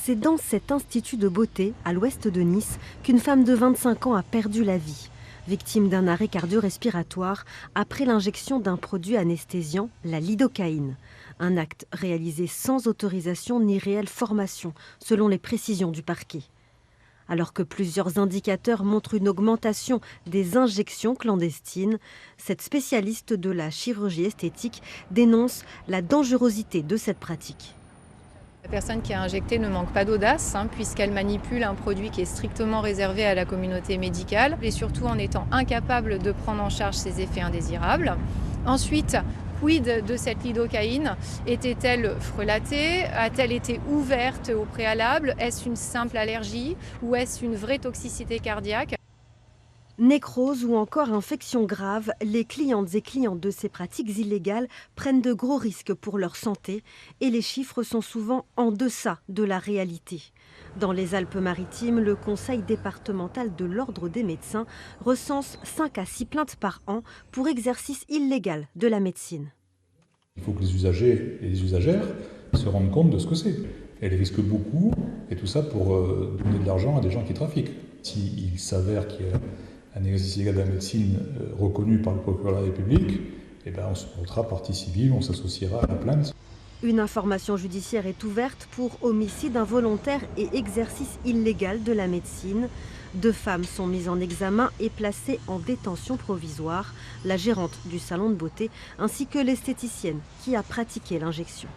C'est dans cet institut de beauté, à l'ouest de Nice, qu'une femme de 25 ans a perdu la vie, victime d'un arrêt cardio-respiratoire après l'injection d'un produit anesthésiant, la lidocaïne. Un acte réalisé sans autorisation ni réelle formation, selon les précisions du parquet. Alors que plusieurs indicateurs montrent une augmentation des injections clandestines, cette spécialiste de la chirurgie esthétique dénonce la dangerosité de cette pratique. La personne qui a injecté ne manque pas d'audace, puisqu'elle manipule un produit qui est strictement réservé à la communauté médicale et surtout en étant incapable de prendre en charge ses effets indésirables. Ensuite, quid de cette lidocaïne? Était-elle frelatée? A-t-elle été ouverte au préalable? Est-ce une simple allergie ou est-ce une vraie toxicité cardiaque? Nécrose ou encore infection grave, les clientes et clients de ces pratiques illégales prennent de gros risques pour leur santé et les chiffres sont souvent en deçà de la réalité. Dans les Alpes-Maritimes, le Conseil départemental de l'Ordre des médecins recense 5 à 6 plaintes par an pour exercice illégal de la médecine. Il faut que les usagers et les usagères se rendent compte de ce que c'est. Elles risquent beaucoup, et tout ça pour donner de l'argent à des gens qui trafiquent. S'il s'avère qu'il y a un exercice illégal de la médecine reconnu par le procureur de la République, on se portera partie civile, on s'associera à la plainte. Une information judiciaire est ouverte pour homicide involontaire et exercice illégal de la médecine. 2 femmes sont mises en examen et placées en détention provisoire, la gérante du salon de beauté ainsi que l'esthéticienne qui a pratiqué l'injection.